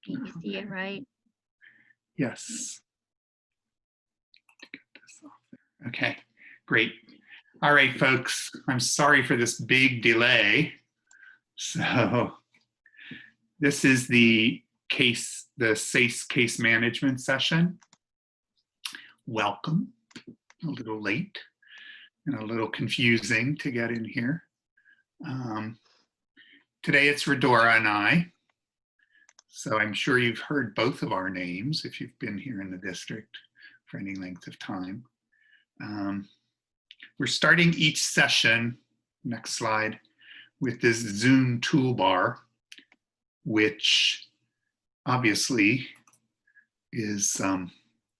Can you see it right? Yes. Get this off there. Okay, great. All right, folks, I'm sorry for this big delay. So this is the SEIS case management session. Welcome. A little late and a little confusing to get in here. Today it's Rhodora and I. So I'm sure you've heard both of our names if you've been here in the district for any length of time. We're starting each session, next slide, with this Zoom toolbar, which obviously is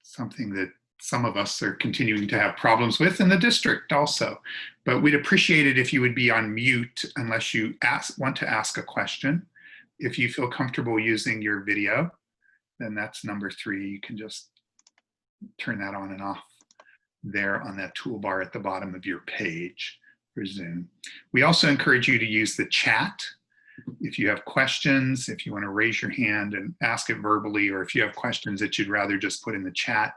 something that some of us are continuing to have problems with in the district also. But we'd appreciate it if you would be on mute unless you want to ask a question. If you feel comfortable using your video, then that's number 3. You can just turn that on and off there on that toolbar at the bottom of your page for Zoom. We also encourage you to use the chat. If you have questions, if you want to raise your hand and ask it verbally, or if you have questions that you'd rather just put in the chat,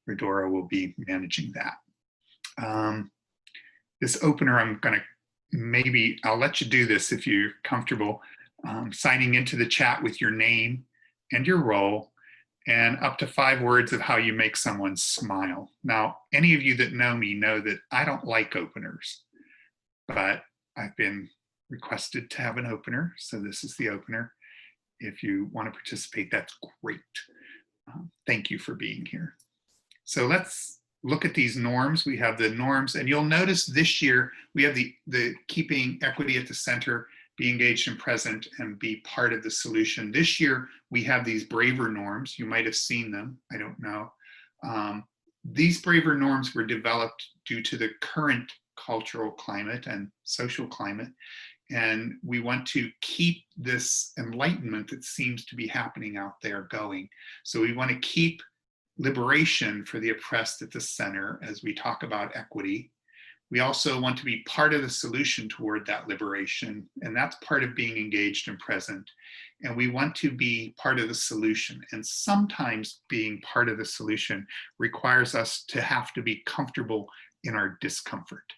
Rhodora will be managing that. This opener, I'm going to I'll let you do this if you're comfortable, signing into the chat with your name and your role, and up to 5 words of how you make someone smile. Now, any of you that know me know that I don't like openers, but I've been requested to have an opener, so this is the opener. If you want to participate, that's great. Thank you for being here. So let's look at these norms. We have the norms, and you'll notice this year we have the keeping equity at the center, be engaged and present, and be part of the solution. This year we have these braver norms. You might have seen them, I don't know. These braver norms were developed due to the current cultural climate and social climate, and we want to keep this enlightenment that seems to be happening out there going. So we want to keep liberation for the oppressed at the center as we talk about equity. We also want to be part of the solution toward that liberation, and that's part of being engaged and present. And we want to be part of the solution. And sometimes being part of the solution requires us to have to be comfortable in our discomfort.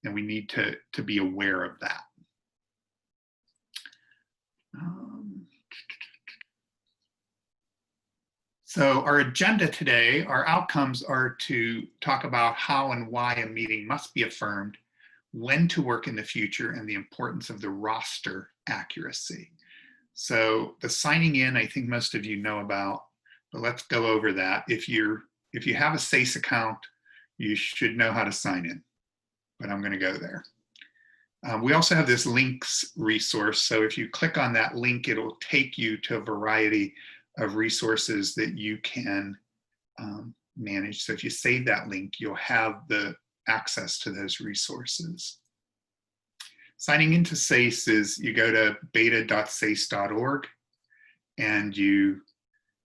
And we need to be aware of that. So our agenda today, our outcomes are to talk about how and why a meeting must be affirmed, when to work in the future, and the importance of the roster accuracy. So the signing in, I think most of you know about, but let's go over that. If you have a SEIS account, you should know how to sign in, but I'm going to go there. We also have this links resource. So if you click on that link, it'll take you to a variety of resources that you can manage. So if you save that link, you'll have the access to those resources. Signing into SEIS is you go to beta.sais.org and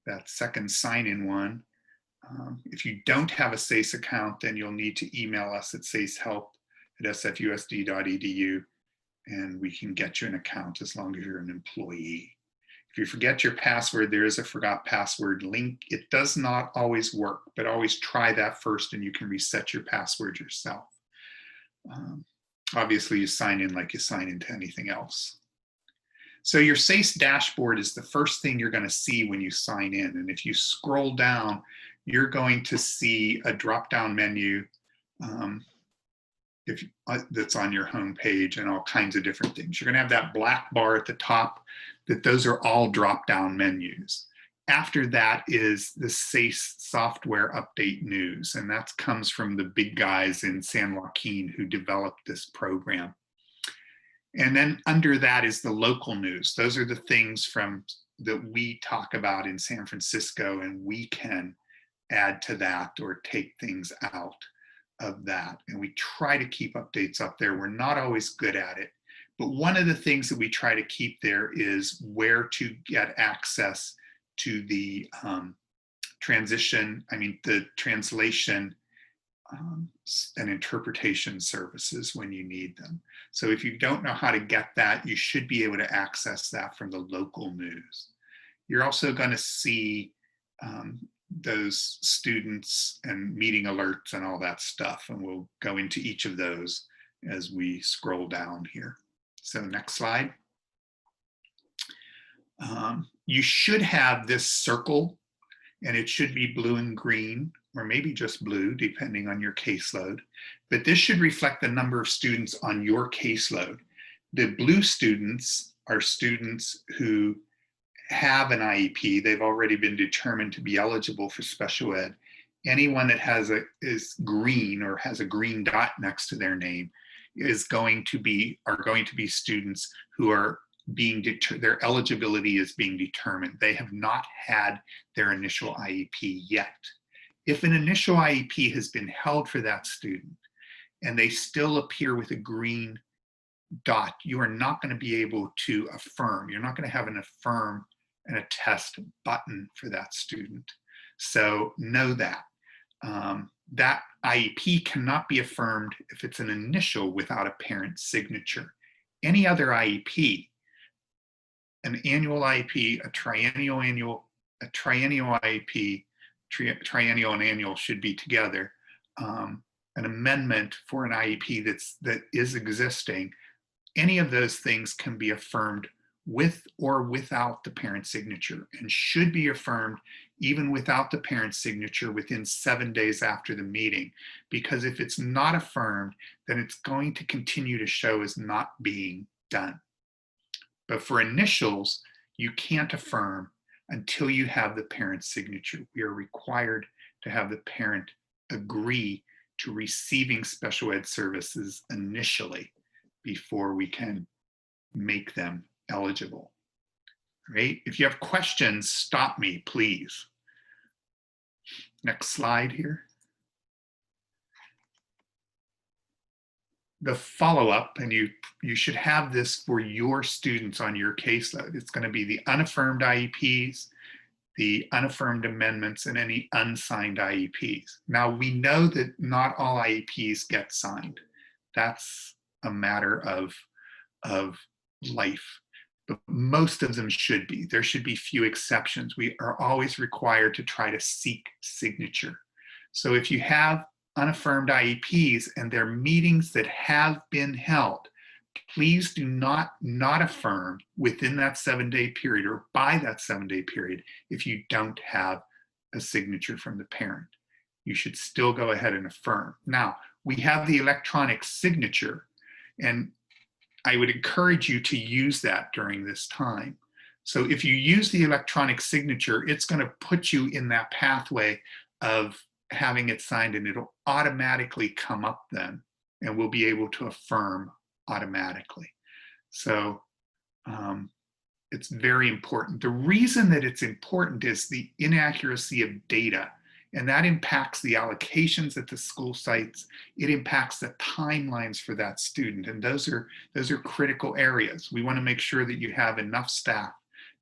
that second sign-in one. If you don't have a SEIS account, then you'll need to email us at seishelp@sfusd.edu, and we can get you an account as long as you're an employee. If you forget your password, there is a forgot password link. It does not always work, but always try that first and you can reset your password yourself. Obviously, you sign in like you sign into anything else. So your SEIS dashboard is the first thing you're going to see when you sign in. And if you scroll down, you're going to see a drop-down menu that's on your home page and all kinds of different things. You're going to have that black bar at the top, those are all drop-down menus. After that is the SEIS software update news, and that comes from the big guys in San Joaquin who developed this program. And then under that is the local news. Those are the things that we talk about in San Francisco, and we can add to that or take things out of that. And we try to keep updates up there. We're not always good at it, but one of the things that we try to keep there is where to get access to the translation and interpretation services when you need them. So if you don't know how to get that, you should be able to access that from the local news. You're also going to see those students and meeting alerts and all that stuff. And we'll go into each of those as we scroll down here. So next slide. You should have this circle, and it should be blue and green, or maybe just blue, depending on your caseload. But this should reflect the number of students on your caseload. The blue students are students who have an IEP. They've already been determined to be eligible for special ed. Anyone that is green or has a green dot next to their name are going to be students who are their eligibility is being determined. They have not had their initial IEP yet. If an initial IEP has been held for that student and they still appear with a green dot, you are not going to be able to affirm. You're not going to have an affirm and a test button for that student. So know that. That IEP cannot be affirmed if it's an initial without a parent signature. Any other IEP, an annual IEP, a triennial IEP, triennial and annual should be together. An amendment for an IEP that is existing, any of those things can be affirmed with or without the parent signature, and should be affirmed even without the parent signature within 7 days after the meeting. Because if it's not affirmed, then it's going to continue to show as not being done. But for initials, you can't affirm until you have the parent signature. We are required to have the parent agree to receiving special ed services initially before we can make them eligible. Right? If you have questions, stop me, please. Next slide here. The follow-up, and you should have this for your students on your caseload. It's going to be the unaffirmed IEPs, the unaffirmed amendments, and any unsigned IEPs. Now, we know that not all IEPs get signed. That's a matter of life, but most of them should be. There should be few exceptions. We are always required to try to seek signature. So if you have unaffirmed IEPs and they're meetings that have been held, please do not affirm within that 7-day period or by that 7-day period if you don't have a signature from the parent. You should still go ahead and affirm. Now, we have the electronic signature, and I would encourage you to use that during this time. So if you use the electronic signature, it's going to put you in that pathway of having it signed, and it'll automatically come up then, and we'll be able to affirm automatically. So it's very important. The reason that it's important is the inaccuracy of data, and that impacts the allocations at the school sites. It impacts the timelines for that student, and those are critical areas. We want to make sure that you have enough staff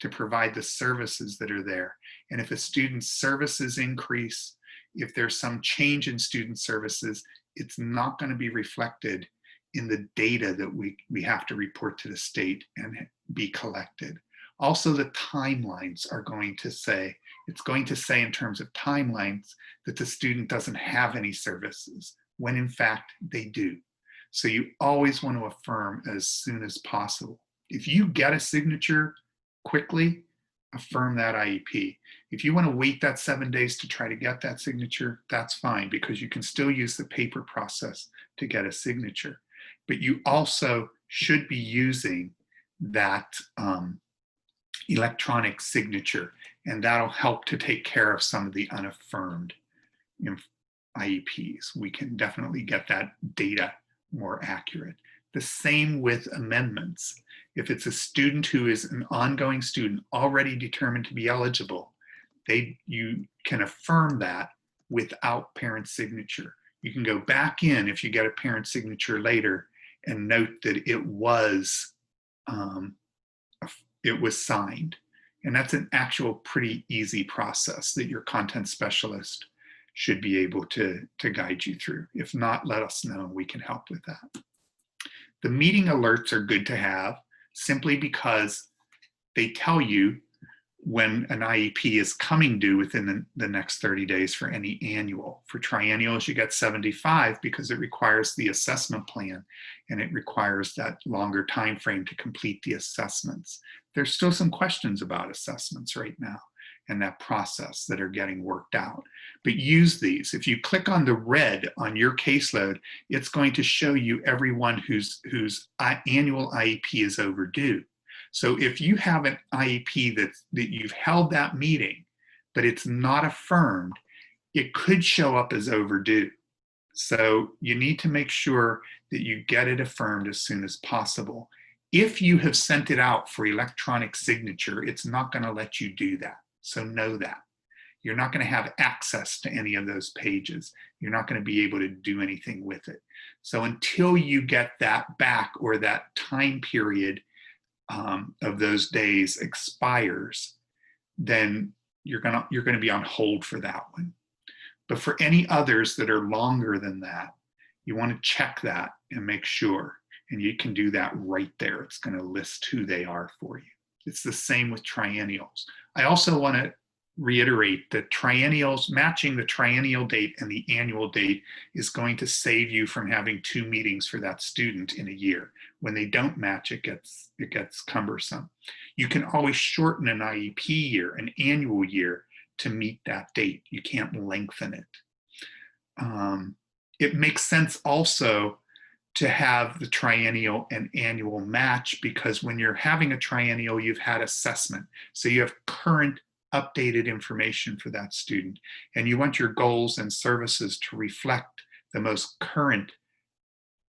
to provide the services that are there. And if a student's services increase, if there's some change in student services, it's not going to be reflected in the data that we have to report to the state and be collected. Also, the timelines are going to say, it's going to say in terms of timelines that the student doesn't have any services, when in fact they do. So you always want to affirm as soon as possible. If you get a signature quickly, affirm that IEP. If you want to wait that 7 days to try to get that signature, that's fine, because you can still use the paper process to get a signature. But you also should be using that electronic signature, and that'll help to take care of some of the unaffirmed IEPs. We can definitely get that data more accurate. The same with amendments. If it's a student who is an ongoing student already determined to be eligible, you can affirm that without parent signature. You can go back in if you get a parent signature later and note that it was signed. And that's an actual pretty easy process that your content specialist should be able to guide you through. If not, let us know, we can help with that. The meeting alerts are good to have simply because they tell you when an IEP is coming due within the next 30 days for any annual. For triennials, you get 75 because it requires the assessment plan and it requires that longer time frame to complete the assessments. There's still some questions about assessments right now and that process that are getting worked out. But use these. If you click on the red on your caseload, it's going to show you everyone whose annual IEP is overdue. So if you have an IEP that you've held that meeting, but it's not affirmed, it could show up as overdue. So you need to make sure that you get it affirmed as soon as possible. If you have sent it out for electronic signature, it's not going to let you do that. So know that. You're not going to have access to any of those pages. You're not going to be able to do anything with it. So until you get that back or that time period of those days expires, then you're gonna be on hold for that one. But for any others that are longer than that, you want to check that and make sure, and you can do that right there. It's going to list who they are for you. It's the same with triennials. I also want to reiterate that triennials, matching the triennial date and the annual date is going to save you from having 2 meetings for that student in a year. When they don't match, it gets cumbersome. You can always shorten an IEP year, an annual year, to meet that date. You can't lengthen it. It makes sense also to have the triennial and annual match, because when you're having a triennial, you've had assessment. So you have current updated information for that student, and you want your goals and services to reflect the most current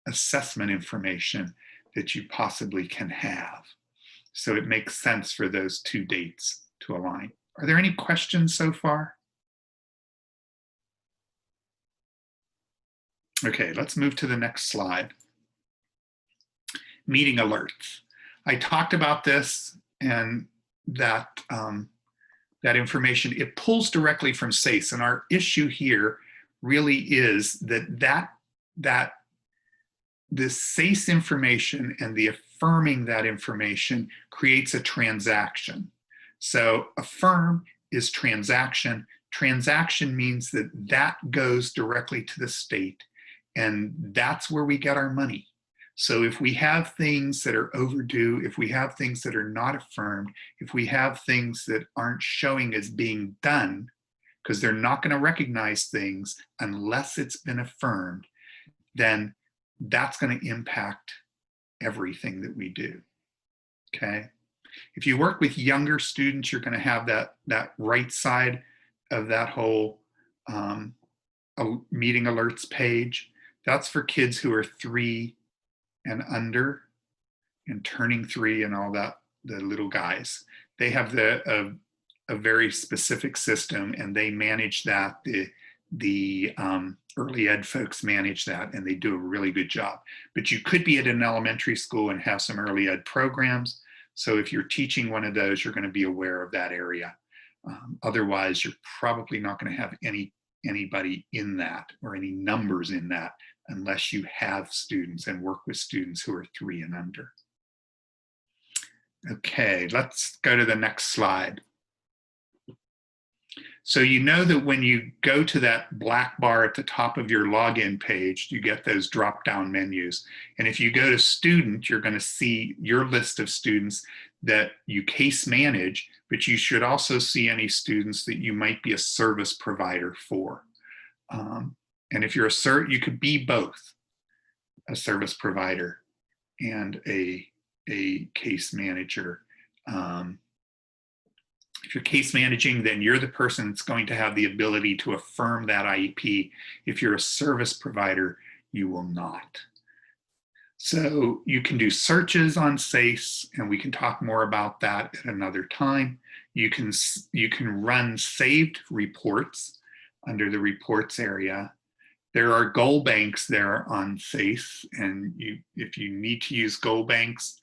assessment information that you possibly can have. So it makes sense for those 2 dates to align. Are there any questions so far? Okay, let's move to the next slide. Meeting alerts. I talked about this, and that that information, it pulls directly from SEIS, and our issue here really is that this SEIS information and the affirming that information creates a transaction. So affirm is transaction. Transaction means that that goes directly to the state, and that's where we get our money. So if we have things that are overdue, if we have things that are not affirmed, if we have things that aren't showing as being done, because they're not going to recognize things unless it's been affirmed, then that's going to impact everything that we do. Okay. If you work with younger students, you're going to have that right side of that whole meeting alerts page. That's for kids who are 3 and under and turning 3 and all that, the little guys. They have a very specific system, and they manage that. The early ed folks manage that, and they do a really good job. But you could be at an elementary school and have some early ed programs. So if you're teaching one of those, you're going to be aware of that area. Otherwise, you're probably not going to have anybody in that or any numbers in that unless you have students and work with students who are 3 and under. Okay, let's go to the next slide. So you know that when you go to that black bar at the top of your login page, you get those drop-down menus. And if you go to student, you're going to see your list of students that you case manage, but you should also see any students that you might be a service provider for. And if you're you could be both a service provider and a case manager. If you're case managing, then you're the person that's going to have the ability to affirm that IEP. If you're a service provider, you will not. So you can do searches on SEIS, and we can talk more about that at another time. You can run saved reports under the reports area. There are goal banks there on SEIS, and if you need to use goal banks,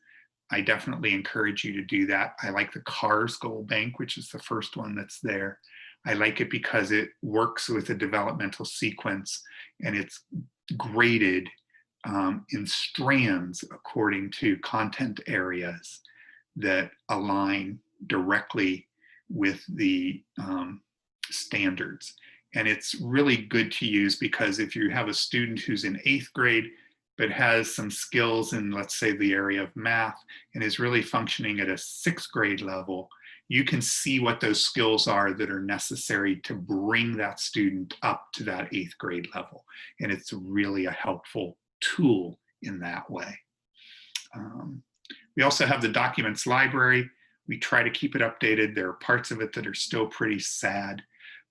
I definitely encourage you to do that. I like the CARS goal bank, which is the first one that's there. I like it because it works with a developmental sequence, and it's graded in strands according to content areas that align directly with the standards. And it's really good to use because if you have a student who's in 8th grade, but has some skills in, let's say, the area of math and is really functioning at a 6th grade level, you can see what those skills are that are necessary to bring that student up to that 8th grade level. And it's really a helpful tool in that way. We also have the documents library. We try to keep it updated. There are parts of it that are still pretty sad,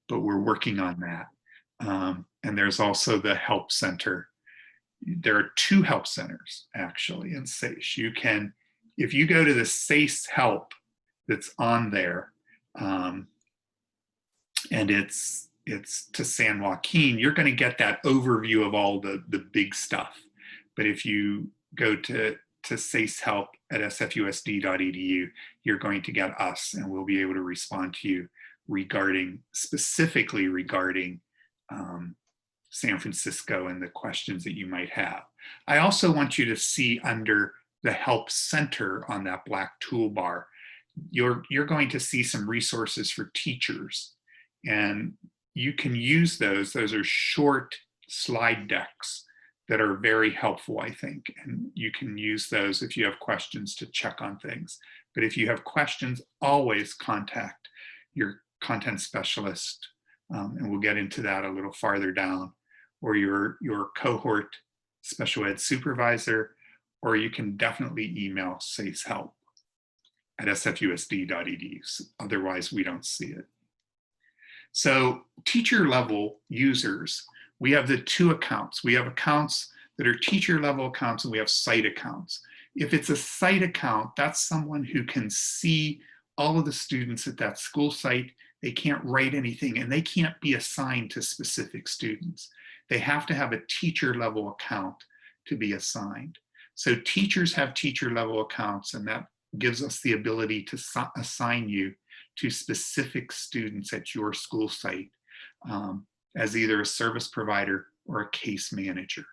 but we're working on that. And there's also the help center. There are 2 help centers actually in SEIS. You can, if you go to the SEIS help that's on there, and it's to San Joaquin, you're going to get that overview of all the big stuff. But if you go to SEIS help at sfusd.edu, you're going to get us, and we'll be able to respond to you specifically regarding San Francisco and the questions that you might have. I also want you to see under the Help Center on that black toolbar, you're going to see some resources for teachers, and you can use those. Those are short slide decks that are very helpful, I think, and you can use those if you have questions to check on things. But if you have questions, always contact your content specialist, and we'll get into that a little farther down, or your cohort special ed supervisor, or you can definitely email SEIS help at sfusd.edu. Otherwise, we don't see it. So teacher level users, we have the 2 accounts. We have accounts that are teacher level accounts, and we have site accounts. If it's a site account, that's someone who can see all of the students at that school site. They can't write anything, and they can't be assigned to specific students. They have to have a teacher level account to be assigned. So teachers have teacher level accounts, and that gives us the ability to assign you to specific students at your school site as either a service provider or a case manager.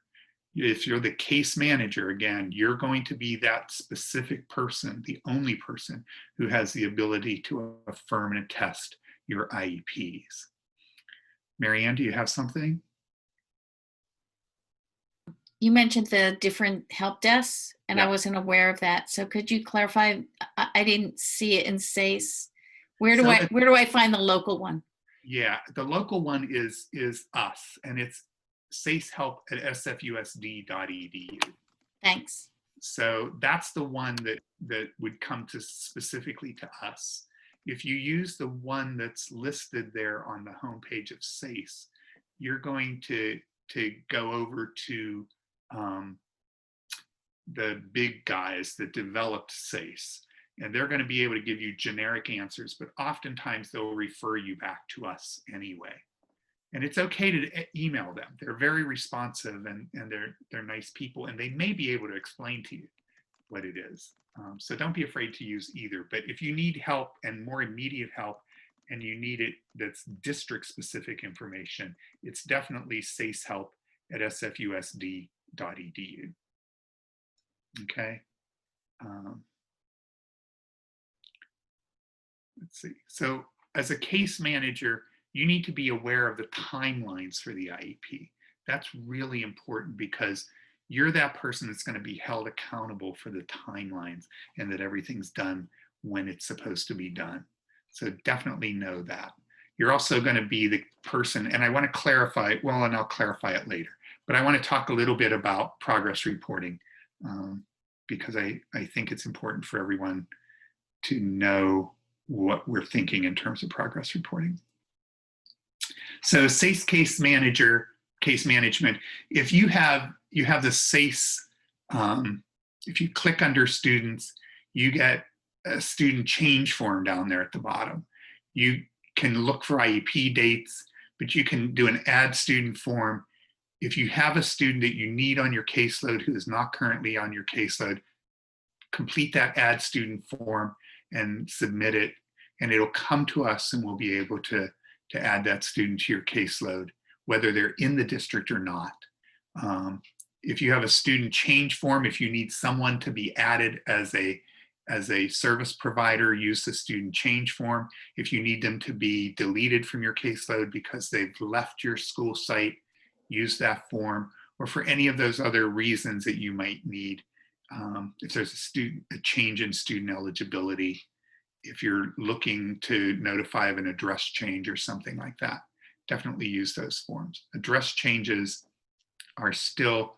If you're the case manager, again, you're going to be that specific person, the only person who has the ability to affirm and attest your IEPs. Marianne, do you have something? You mentioned the different help desks, and Yeah. I wasn't aware of that. So could you clarify? I didn't see it in SEIS. Where do I find the local one? Yeah, the local one is us, and it's SEIShelp at sfusd.edu. Thanks. So that's the one that would come to specifically to us. If you use the one that's listed there on the homepage of SEIS, you're going to go over to the big guys that developed SEIS, and they're going to be able to give you generic answers, but oftentimes they'll refer you back to us anyway. And it's okay to email them. They're very responsive, and they're nice people, and they may be able to explain to you what it is. So don't be afraid to use either. But if you need help and more immediate help, and you need it that's district specific information, it's definitely SEIShelp at sfusd.edu. Okay. Let's see. So as a case manager, you need to be aware of the timelines for the IEP. That's really important because you're that person that's going to be held accountable for the timelines and that everything's done when it's supposed to be done. So definitely know that. You're also going to be the person, and I want to clarify, well, and I'll clarify it later, but I want to talk a little bit about progress reporting because I think it's important for everyone to know what we're thinking in terms of progress reporting. So SEIS case management, if you have the SEIS, if you click under students, you get a student change form down there at the bottom. You can look for IEP dates, but you can do an add student form. If you have a student that you need on your caseload who is not currently on your caseload, complete that add student form and submit it, and it'll come to us, and we'll be able to add that student to your caseload, whether they're in the district or not. If you have a student change form, if you need someone to be added as a as a service provider, use the student change form. If you need them to be deleted from your caseload because they've left your school site, use that form, or for any of those other reasons that you might need. If there's a change in student eligibility, if you're looking to notify of an address change or something like that, definitely use those forms. Address changes are still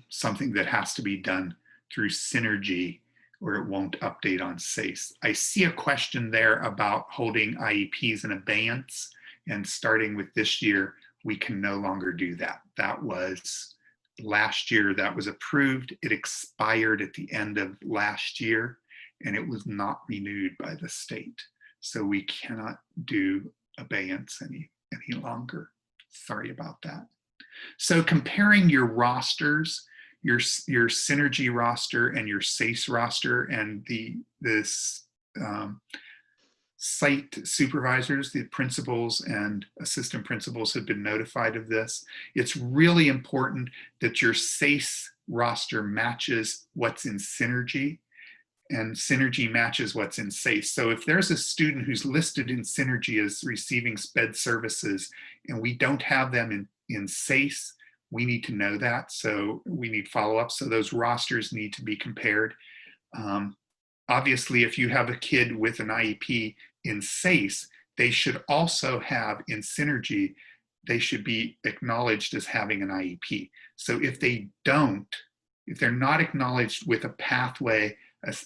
something that has to be done through Synergy, or it won't update on SEIS. I see a question there about holding IEPs in abeyance, and starting with this year, we can no longer do that. That was last year, that was approved. It expired at the end of last year, and it was not renewed by the state. So we cannot do abeyance any longer. Sorry about that. So comparing your rosters, your Synergy roster and your SEIS roster, and this site supervisors, the principals and assistant principals have been notified of this. It's really important that your SEIS roster matches what's in Synergy, and Synergy matches what's in SEIS. So if there's a student who's listed in Synergy as receiving SPED services and we don't have them in SEIS, we need to know that. So we need follow-up. So those rosters need to be compared. Obviously, if you have a kid with an IEP in SEIS, they should also have in Synergy, they should be acknowledged as having an IEP. So if they don't, if they're not acknowledged with a pathway,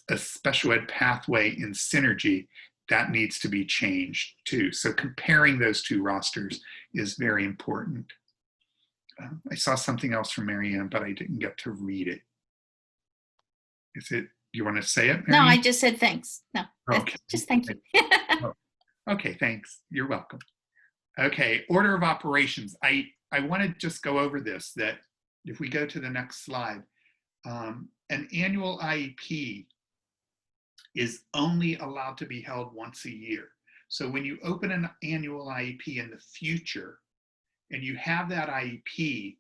a special ed pathway in Synergy, that needs to be changed too. So comparing those two rosters is very important. I saw something else from Marianne, but I didn't get to read it. Is it, you want to say it, Marianne? No, I just said thanks. No, okay. Just thank you. Oh, okay, thanks. You're welcome. Okay, order of operations. I want to just go over this, that if we go to the next slide, an annual IEP is only allowed to be held once a year. So when you open an annual IEP in the future and you have that IEP,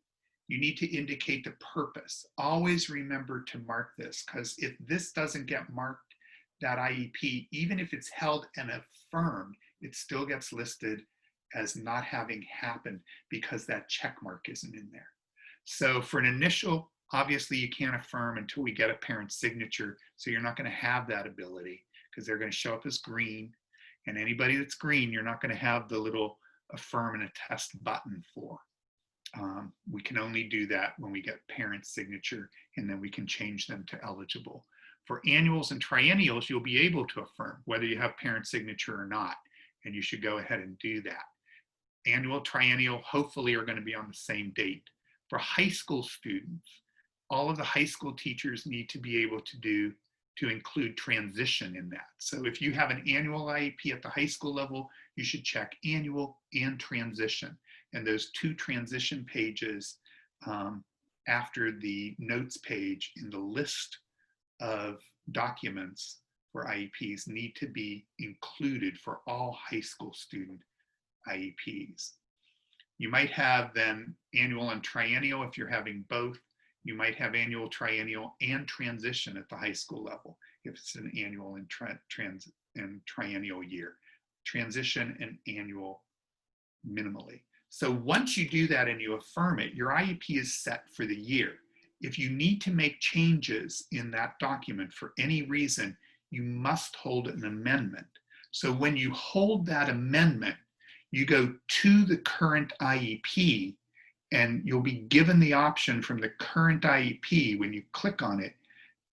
you need to indicate the purpose. Always remember to mark this, because if this doesn't get marked, that IEP, even if it's held and affirmed, it still gets listed as not having happened because that check mark isn't in there. So for an initial, obviously you can't affirm until we get a parent signature. So you're not going to have that ability because they're going to show up as green, and anybody that's green, you're not going to have the little affirm and attest button for. We can only do that when we get parent signature, and then we can change them to eligible. For annuals and triennials, you'll be able to affirm whether you have parent signature or not, and you should go ahead and do that. Annual, triennial, hopefully are going to be on the same date. For high school students, all of the high school teachers need to be able to include transition in that. So if you have an annual IEP at the high school level, you should check annual and transition. And those two transition pages after the notes page in the list of documents for IEPs need to be included for all high school student IEPs. You might have then annual and triennial if you're having both. You might have annual, triennial, and transition at the high school level if it's an annual and triennial year. Transition and annual minimally. So once you do that and you affirm it, your IEP is set for the year. If you need to make changes in that document for any reason, you must hold an amendment. So when you hold that amendment, you go to the current IEP, and you'll be given the option from the current IEP when you click on it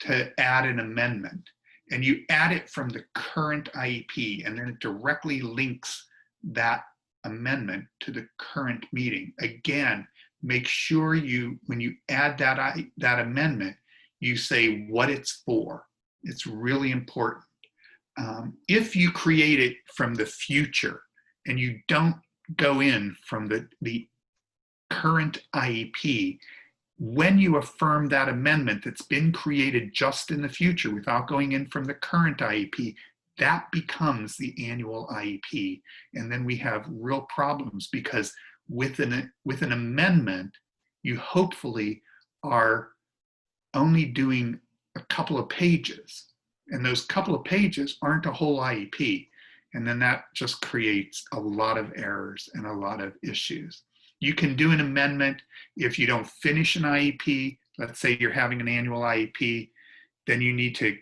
to add an amendment. And you add it from the current IEP, and then it directly links that amendment to the current meeting. Again, make sure when you add that amendment, you say what it's for. It's really important. If you create it from the future and you don't go in from the current IEP, when you affirm that amendment that's been created just in the future without going in from the current IEP, that becomes the annual IEP. And then we have real problems because with an amendment, you hopefully are only doing a couple of pages. And those couple of pages aren't a whole IEP. And then that just creates a lot of errors and a lot of issues. You can do an amendment if you don't finish an IEP. Let's say you're having an annual IEP, then you need to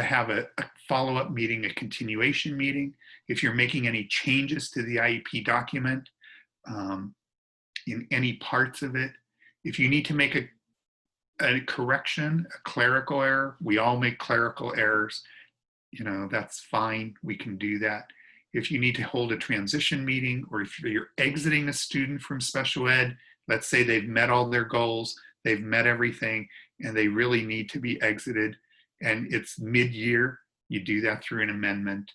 have a follow-up meeting, a continuation meeting. If you're making any changes to the IEP document in any parts of it, if you need to make a correction, a clerical error, we all make clerical errors, you know, that's fine, we can do that. If you need to hold a transition meeting, or if you're exiting a student from special ed, let's say they've met all their goals, they've met everything, and they really need to be exited, and it's mid-year, you do that through an amendment.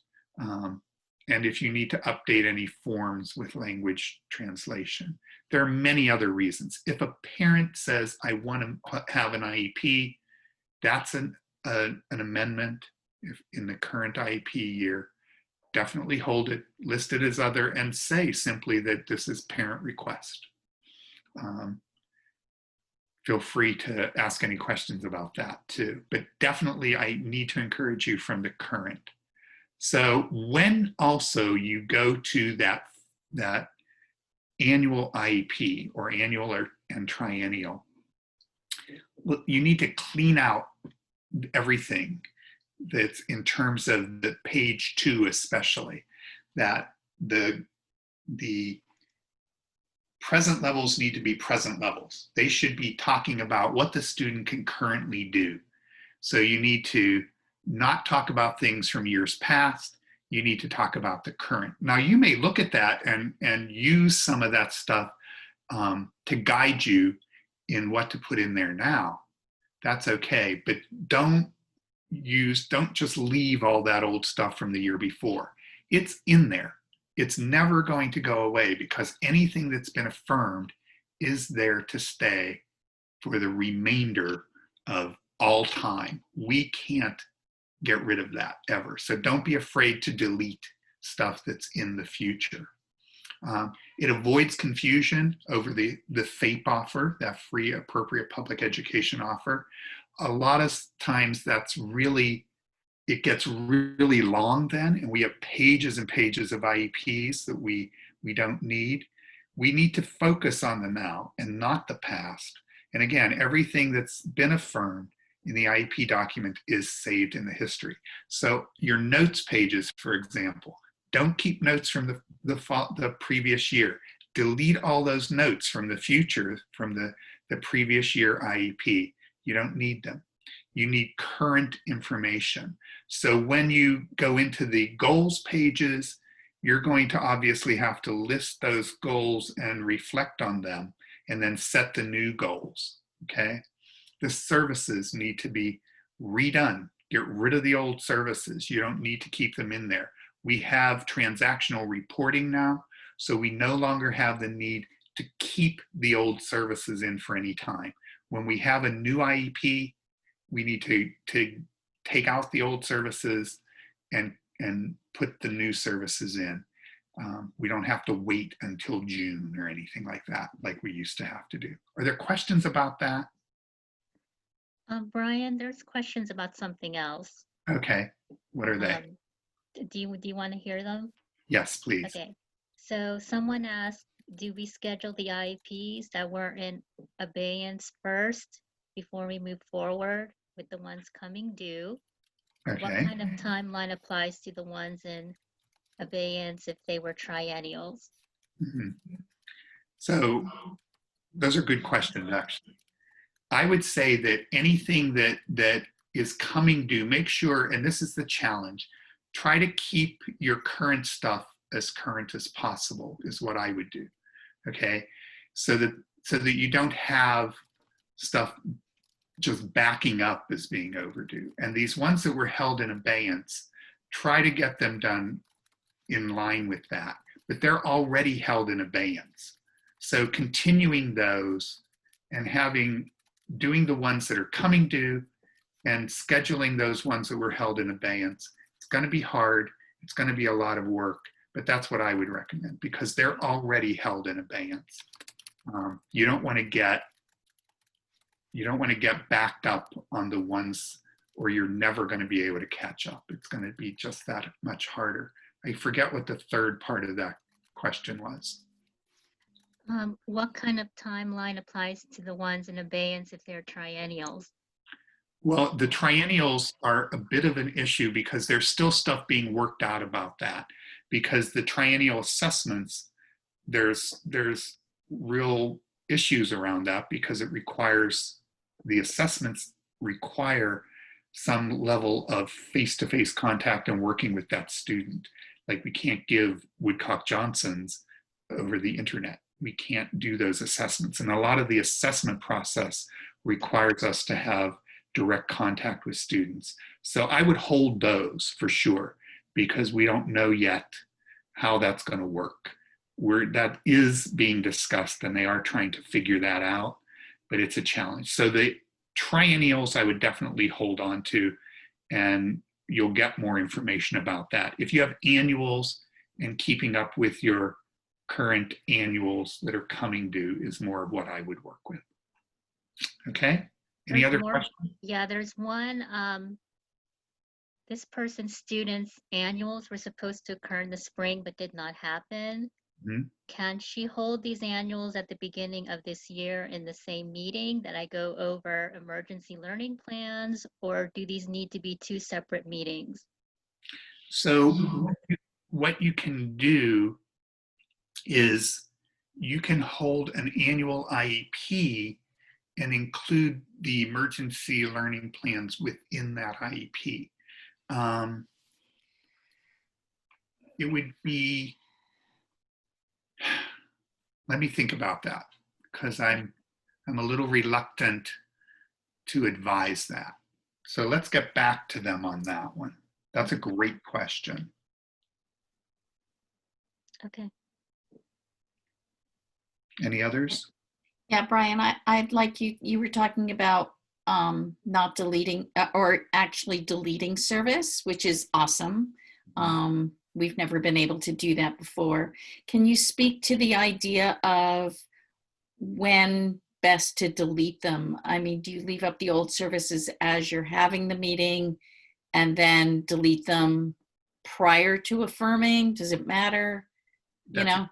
And if you need to update any forms with language translation. There are many other reasons. If a parent says, I want to have an IEP, that's an amendment. If in the current IEP year, definitely hold it, list it as other, and say simply that this is parent request. Feel free to ask any questions about that too, but definitely I need to encourage you from the current. So when also you go to that annual IEP or annual and triennial, you need to clean out everything that's in terms of the page 2 especially, that the present levels need to be present levels. They should be talking about what the student can currently do. So you need to not talk about things from years past. You need to talk about the current. Now you may look at that and use some of that stuff to guide you in what to put in there now. That's okay, but don't just leave all that old stuff from the year before. It's in there. It's never going to go away, because anything that's been affirmed is there to stay for the remainder of all time. We can't get rid of that ever. So don't be afraid to delete stuff that's in the future. It avoids confusion over the FAPE offer, that free appropriate public education offer. A lot of times that's really, it gets really long then, and we have pages and pages of IEPs that we don't need. We need to focus on the now and not the past. And again, everything that's been affirmed in the IEP document is saved in the history. So your notes pages, for example, don't keep notes from the previous year. Delete all those notes from the future, from the previous year IEP. You don't need them. You need current information. So when you go into the goals pages, you're going to obviously have to list those goals and reflect on them, and then set the new goals, okay? The services need to be redone. Get rid of the old services. You don't need to keep them in there. We have transactional reporting now, so we no longer have the need to keep the old services in for any time. When we have a new IEP, we need to take out the old services and put the new services in. We don't have to wait until June or anything like that, like we used to have to do. Are there questions about that? Brian, there's questions about something else. Okay, what are they? Do you want to hear them? Yes, please. Okay, so someone asked, do we schedule the IEPs that were in abeyance first before we move forward with the ones coming due? Okay. What kind of timeline applies to the ones in abeyance if they were triennials? Mm-hmm. So those are good questions, actually. I would say that anything that is coming due, make sure, and this is the challenge, try to keep your current stuff as current as possible is what I would do, okay? So that you don't have stuff just backing up as being overdue. And these ones that were held in abeyance, try to get them done in line with that, but they're already held in abeyance. So continuing those and doing the ones that are coming due and scheduling those ones that were held in abeyance, it's going to be hard. It's going to be a lot of work, but that's what I would recommend, because they're already held in abeyance. You don't want to get You don't want to get backed up on the ones or you're never going to be able to catch up. It's going to be just that much harder. I forget what the third part of that question was. What kind of timeline applies to the ones in abeyance if they're triennials? Well, the triennials are a bit of an issue because there's still stuff being worked out about that, because the triennial assessments, there's real issues around that because it requires, the assessments require some level of face-to-face contact and working with that student. Like we can't give Woodcock Johnson's over the internet. We can't do those assessments. And a lot of the assessment process requires us to have direct contact with students. So I would hold those for sure, because we don't know yet how that's going to work. That is being discussed and they are trying to figure that out, but it's a challenge. So the triennials I would definitely hold on to, and you'll get more information about that. If you have annuals, and keeping up with your current annuals that are coming due is more of what I would work with. Okay, any other questions? Yeah, there's one. This person's students' annuals were supposed to occur in the spring but did not happen. Mm-hmm. Can she hold these annuals at the beginning of this year in the same meeting that I go over emergency learning plans, or do these need to be two separate meetings? So what you can do is you can hold an annual IEP and include the emergency learning plans within that IEP. It would be, let me think about that, because I'm a little reluctant to advise that. So let's get back to them on that one. That's a great question. Okay. Any others? Yeah, Brian, I'd like you were talking about not deleting or actually deleting service, which is awesome. We've never been able to do that before. Can you speak to the idea of when best to delete them? I mean, do you leave up the old services as you're having the meeting and then delete them prior to affirming? Does it matter? You know?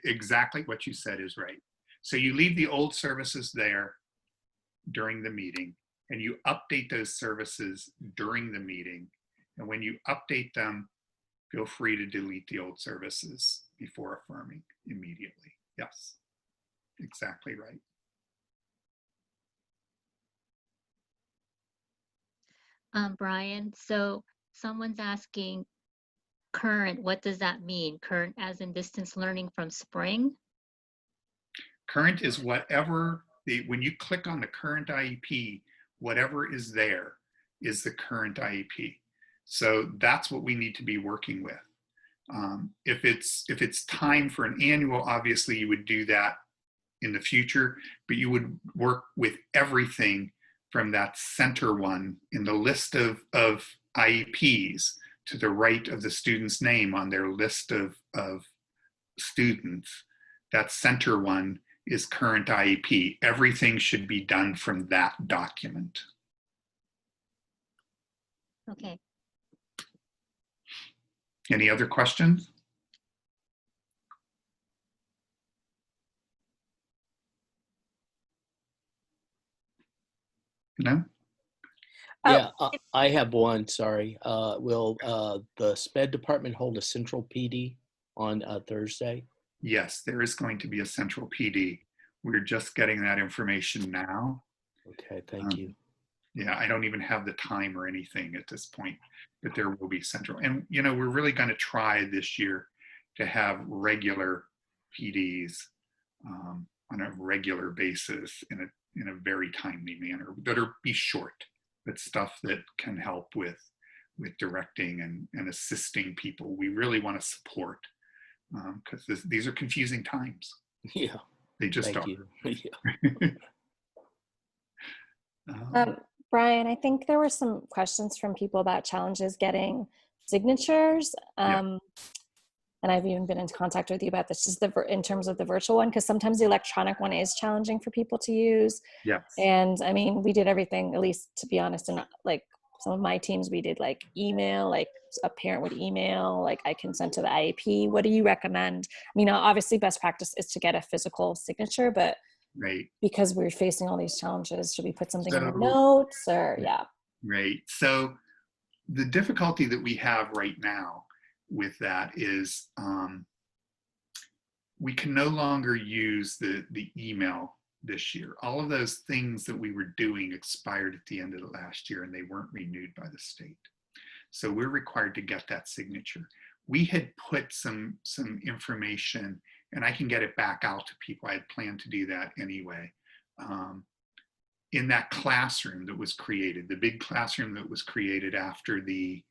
Exactly what you said is right. So you leave the old services there during the meeting, and you update those services during the meeting. And when you update them, feel free to delete the old services before affirming immediately. Yes, exactly right. Brian, so someone's asking current, what does that mean? Current as in distance learning from spring? Current is whatever, when you click on the current IEP, whatever is there is the current IEP. So that's what we need to be working with. If it's time for an annual, obviously you would do that in the future, but you would work with everything from that center one in the list of IEPs to the right of the student's name on their list of students. That center one is current IEP. Everything should be done from that document. Okay. Any other questions? No? Yeah, I have one, sorry. Will the SPED department hold a central PD on Thursday? Yes, there is going to be a central PD. We're just getting that information now. Okay, thank you. Yeah, I don't even have the time or anything at this point, but there will be central. And, you know, we're really going to try this year to have regular PDs on a regular basis in a very timely manner that'll be short, but stuff that can help with directing and assisting people. We really want to support because these are confusing times. Yeah. They just Thank are. you. Yeah. Brian, I think there were some questions from people about challenges getting signatures. Yeah. and I've even been in contact with you about this, is in terms of the virtual one, because sometimes the electronic one is challenging for people to use. Yes. And I mean, we did everything, at least to be honest, and like some of my teams, we did like email, like a parent would email, like I can send to the IEP. What do you recommend? I mean, obviously best practice is to get a physical signature, but Right. because we're facing all these challenges, should we put something in the So- notes or yeah? Right. So the difficulty that we have right now with that is we can no longer use the email this year. All of those things that we were doing expired at the end of the last year and they weren't renewed by the state. So we're required to get that signature. We had put some information, and I can get it back out to people. I had planned to do that anyway. In that classroom that was created, the big classroom that was created after the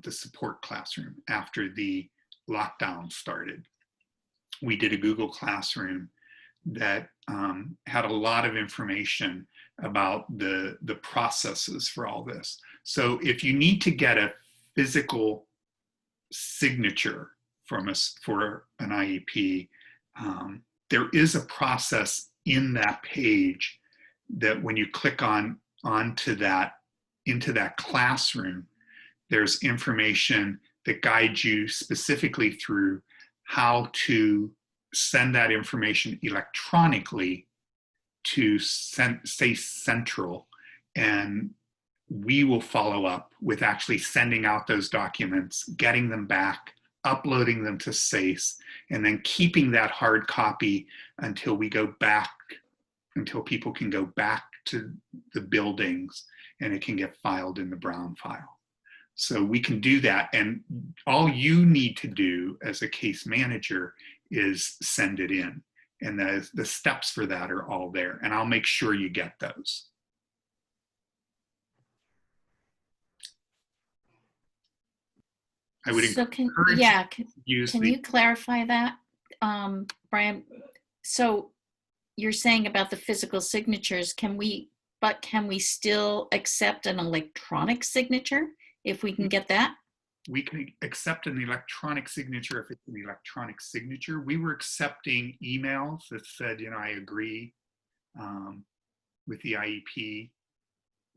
support classroom, after the lockdown started, we did a Google Classroom that had a lot of information about the processes for all this. So if you need to get a physical signature from us for an IEP, there is a process in that page that when you click into that classroom, there's information that guides you specifically through how to send that information electronically to SEIS Central, and we will follow up with actually sending out those documents, getting them back, uploading them to SEIS, and then keeping that hard copy until people can go back to the buildings and it can get filed in the Brown file. So we can do that, and all you need to do as a case manager is send it in, and the steps for that are all there, and I'll make sure you get those. I would encourage can you clarify that, Brian? So you're saying about the physical signatures, can we still accept an electronic signature if we can get that? We can accept an electronic signature if it's an electronic signature. We were accepting emails that said, I agree with the IEP,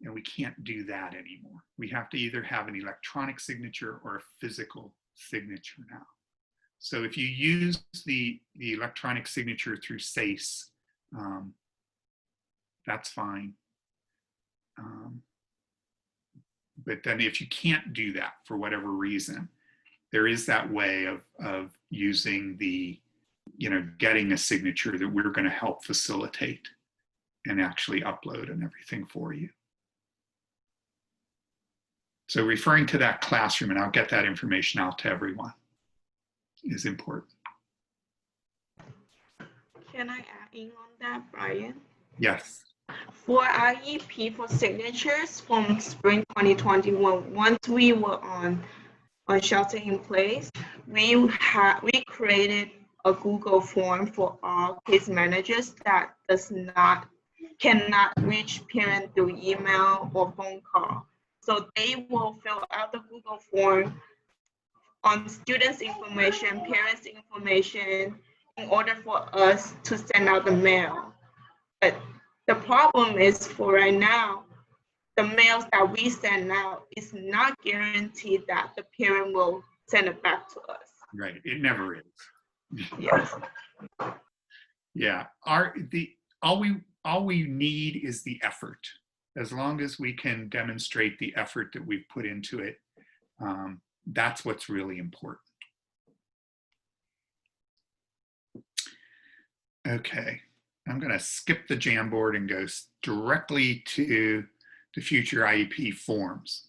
and we can't do that anymore. We have to either have an electronic signature or a physical signature now. So if you use the electronic signature through SEIS, that's fine. But then if you can't do that for whatever reason, there is that way of using getting a signature that we're going to help facilitate and actually upload and everything for you. So referring to that classroom, and I'll get that information out to everyone, is important. Can I add in on that, Brian? Yes. For IEP for signatures from spring 2021, once we were on shelter in place, we created a Google form for all case managers that cannot reach parent through email or phone call. So they will fill out the Google form on students' information, parents' information, in order for us to send out the mail. But the problem is, for right now, the mails that we send out is not guaranteed that the parent will send it back to us. Right, it never is. Yes. Yeah, all we need is the effort. As long as we can demonstrate the effort that we've put into it, that's what's really important. Okay, I'm going to skip the Jamboard and go directly to the future IEP forms.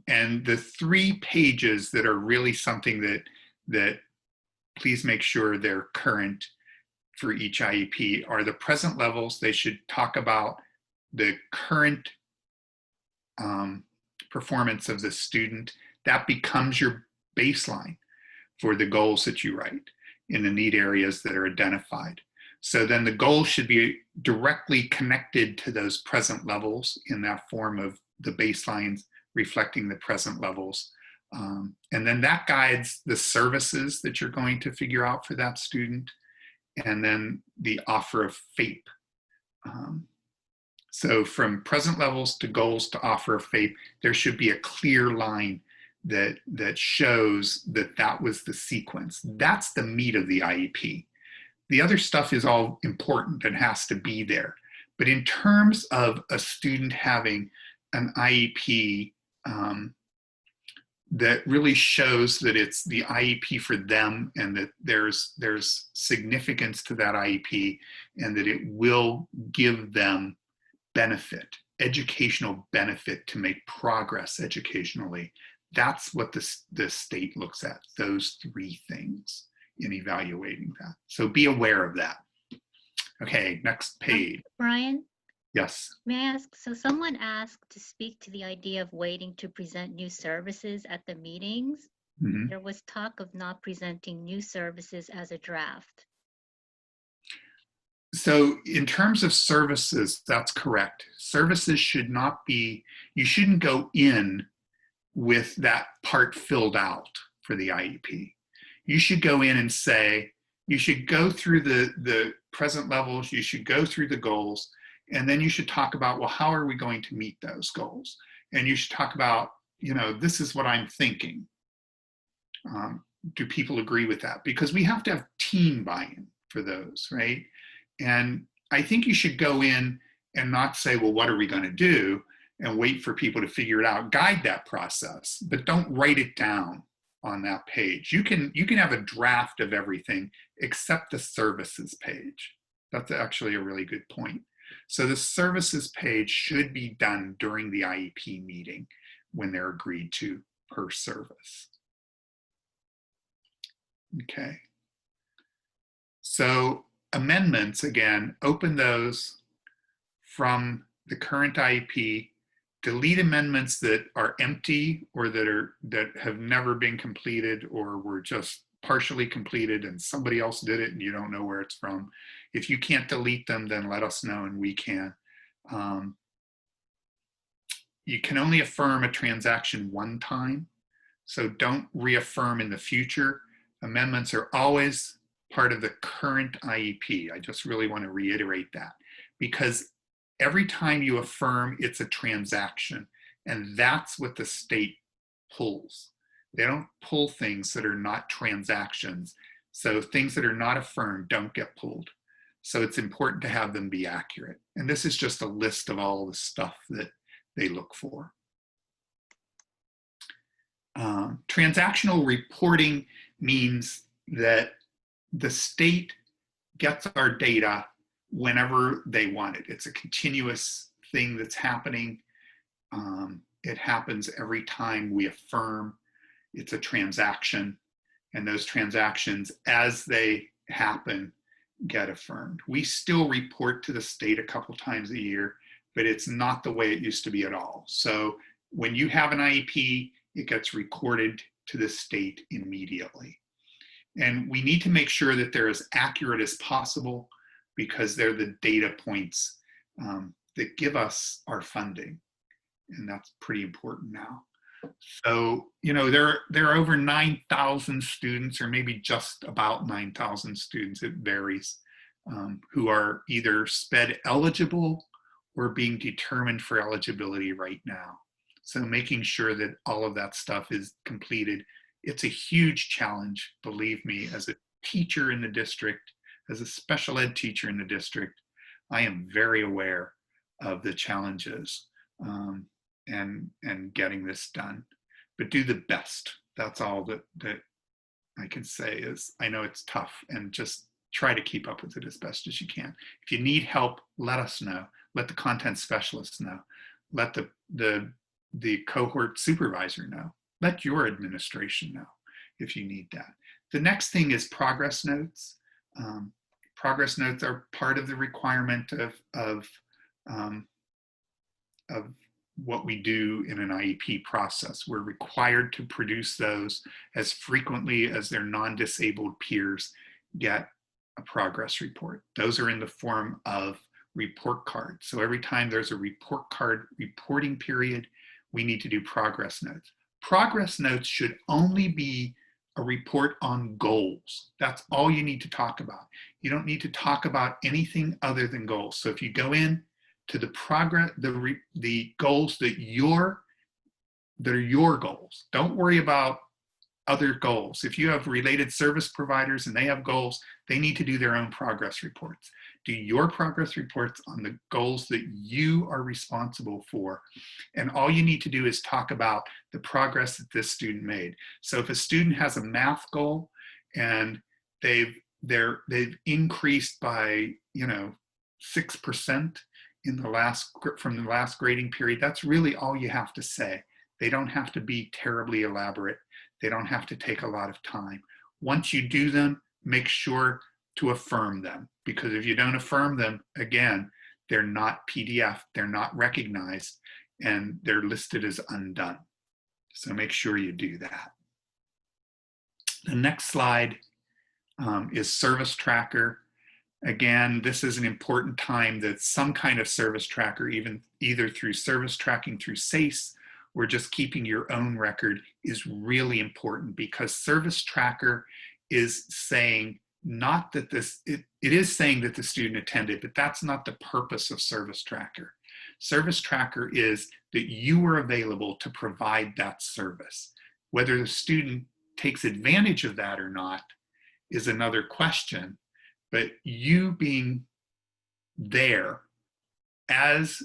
And the 3 pages that are really something that please make sure they're current for each IEP are the present levels. They should talk about the current performance of the student. That becomes your baseline for the goals that you write in the need areas that are identified. So then the goals should be directly connected to those present levels in that form of the baselines reflecting the present levels And then that guides the services that you're going to figure out for that student, and then the offer of FAPE. So from present levels to goals to offer of FAPE, there should be a clear line that shows that that was the sequence. That's the meat of the IEP. The other stuff is all important and has to be there. But in terms of a student having an IEP that really shows that it's the IEP for them, and that there's significance to that IEP, and that it will give them benefit, educational benefit, to make progress educationally. That's what the state looks at, those three things in evaluating that. So be aware of that. Okay, next page. Brian, Yes. may I ask, so someone asked to speak to the idea of waiting to present new services at the meetings. Mhm. There was talk of not presenting new services as a draft. So in terms of services, that's correct. Services should not be, you shouldn't go in with that part filled out for the IEP. You should go in and say, you should go through the present levels, you should go through the goals, and then you should talk about, well, how are we going to meet those goals? And you should talk about, you know, this is what I'm thinking. Do people agree with that? Because we have to have team buy-in for those, right? And I think you should go in and not say, well, what are we going to do? And wait for people to figure it out. Guide that process, but don't write it down on that page. You can have a draft of everything except the services page. That's actually a really good point. So the services page should be done during the IEP meeting when they're agreed to per service. Okay. So amendments, again, open those from the current IEP, delete amendments that are empty or that have never been completed or were just partially completed and somebody else did it and you don't know where it's from. If you can't delete them, then let us know and we can. You can only affirm a transaction one time, so don't reaffirm in the future. Amendments are always part of the current IEP. I just really want to reiterate that, because every time you affirm, it's a transaction, and that's what the state pulls. They don't pull things that are not transactions. So things that are not affirmed don't get pulled. So it's important to have them be accurate. And this is just a list of all the stuff that they look for. Transactional reporting means that the state gets our data whenever they want it. It's a continuous thing that's happening. It happens every time we affirm. It's a transaction, and those transactions, as they happen, get affirmed. We still report to the state a couple times a year, but it's not the way it used to be at all. So when you have an IEP, it gets recorded to the state immediately. And we need to make sure that they're as accurate as possible, because they're the data points that give us our funding. And that's pretty important now. So, you know, there are over 9,000 students, or maybe just about 9,000 students, it varies, who are either SPED eligible or being determined for eligibility right now. So making sure that all of that stuff is completed. It's a huge challenge, believe me, as a teacher in the district, as a special ed teacher in the district. I am very aware of the challenges and getting this done, but do the best. That's all that I can say. Is I know it's tough, and just try to keep up with it as best as you can. If you need help, let us know. Let the content specialists know. Let the cohort supervisor know. Let your administration know if you need that. The next thing is progress notes. Progress notes are part of the requirement of what we do in an IEP process. We're required to produce those as frequently as their non-disabled peers get a progress report. Those are in the form of report cards. So every time there's a report card reporting period, we need to do progress notes. Progress notes should only be a report on goals. That's all you need to talk about. You don't need to talk about anything other than goals. So if you go in to the progress, the goals that are your goals, don't worry about other goals. If you have related service providers and they have goals, they need to do their own progress reports. Do your progress reports on the goals that you are responsible for. And all you need to do is talk about the progress that this student made. So if a student has a math goal and they've increased by, 6% from the last grading period, that's really all you have to say. They don't have to be terribly elaborate. They don't have to take a lot of time. Once you do them, make sure to affirm them, because if you don't affirm them, again, they're not PDF, they're not recognized, and they're listed as undone. So make sure you do that. The next slide is service tracker. Again, this is an important time that some kind of service tracker, either through service tracking through SEIS or just keeping your own record, is really important, because service tracker is saying not that it is saying that the student attended, but that's not the purpose of service tracker. Service tracker is that you were available to provide that service. Whether the student takes advantage of that or not is another question, but you being there as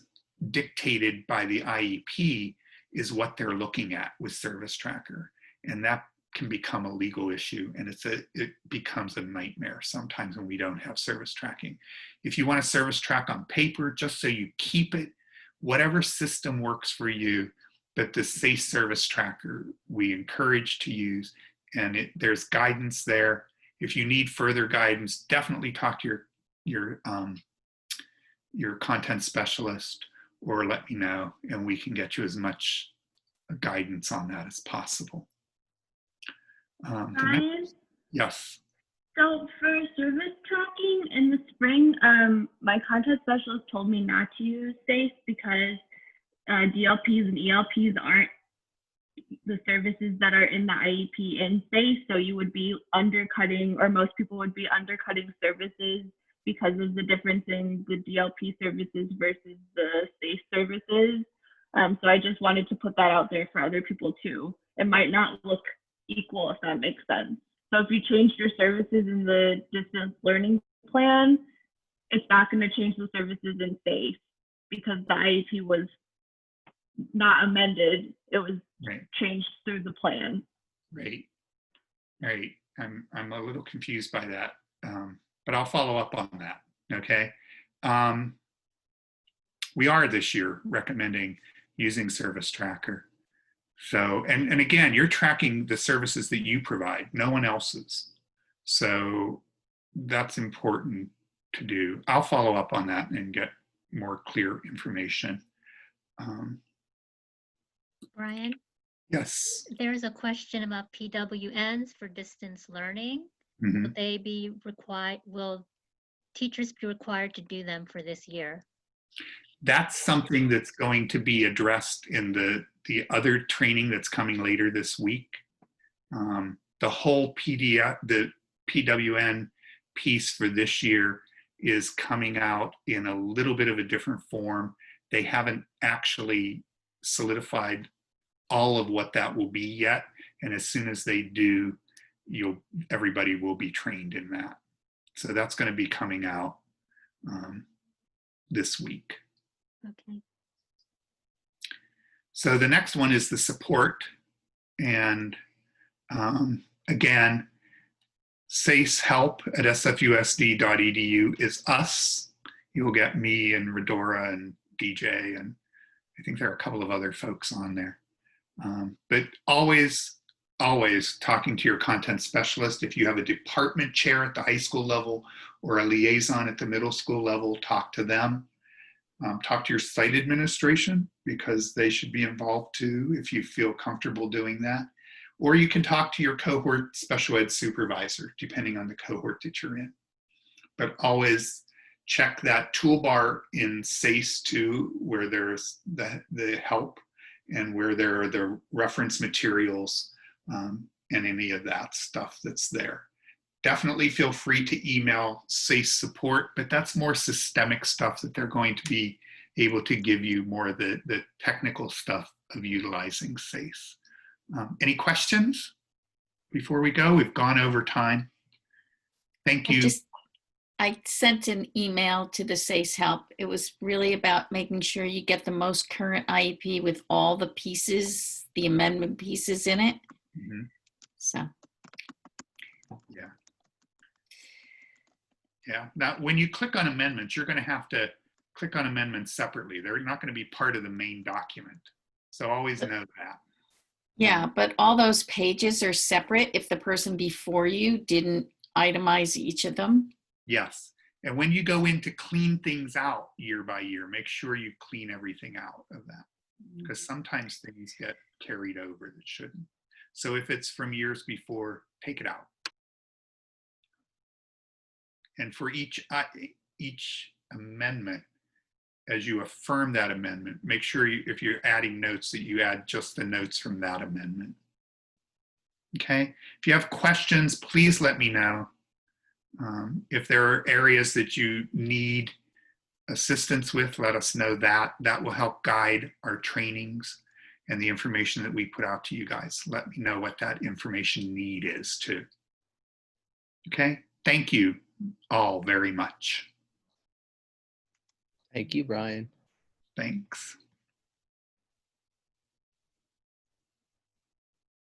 dictated by the IEP is what they're looking at with service tracker. And that can become a legal issue, and it becomes a nightmare sometimes when we don't have service tracking. If you want to service track on paper, just so you keep it, whatever system works for you, but the SEIS service tracker we encourage to use, and there's guidance there. If you need further guidance, definitely talk to your content specialist, or let me know, and we can get you as much guidance on that as possible. Brian? Yes. So for service tracking in the spring, my content specialist told me not to use SEIS because DLPs and ELPs aren't the services that are in the IEP in SEIS, so you would be undercutting, or most people would be undercutting services because of the difference in the DLP services versus the SEIS services. So I just wanted to put that out there for other people too. It might not look equal, if that makes sense. So if you changed your services in the distance learning plan, it's not going to change the services in SEIS because the IEP was not amended. It was changed through the plan. Right. I'm a little confused by that, but I'll follow up on that. Okay. We are this year recommending using service tracker. So, and again, you're tracking the services that you provide, no one else's. So that's important to do. I'll follow up on that and get more clear information. Brian? Yes. There's a question about PWNs for distance learning. Mm-hmm. Will they be required, will teachers be required to do them for this year? That's something that's going to be addressed in the other training that's coming later this week. The whole the PWN piece for this year is coming out in a little bit of a different form. They haven't actually solidified all of what that will be yet. And as soon as they do, everybody will be trained in that. So that's going to be coming out this week. Okay. So the next one is the support. And again, SEIS help at sfusd.edu is us. You'll get me and Rhodora and DJ, and I think there are a couple of other folks on there. But always talking to your content specialist. If you have a department chair at the high school level or a liaison at the middle school level, talk to them. Talk to your site administration, because they should be involved too if you feel comfortable doing that. Or you can talk to your cohort special ed supervisor, depending on the cohort that you're in. But always check that toolbar in SEIS too, where there's the help, and where there are the reference materials and any of that stuff that's there. Definitely feel free to email SEIS support, but that's more systemic stuff that they're going to be able to give you more of the technical stuff of utilizing SEIS. Any questions before we go? We've gone over time. Thank you. I sent an email to the SEIS help. It was really about making sure you get the most current IEP with all the pieces, the amendment pieces in it. Mm-hmm. So. Yeah. Yeah. Now, when you click on amendments, you're going to have to click on amendments separately. They're not going to be part of the main document. So always know that. Yeah, but all those pages are separate if the person before you didn't itemize each of them. Yes. And when you go in to clean things out year by year, make sure you clean everything out of that, because sometimes things get carried over that shouldn't. So if it's from years before, take it out. And for each amendment, as you affirm that amendment, make sure if you're adding notes that you add just the notes from that amendment. Okay. If you have questions, please let me know. If there are areas that you need assistance with, let us know that. That will help guide our trainings and the information that we put out to you guys. Let me know what that information need is too. Okay. Thank you all very much. Thank you, Brian. Thanks.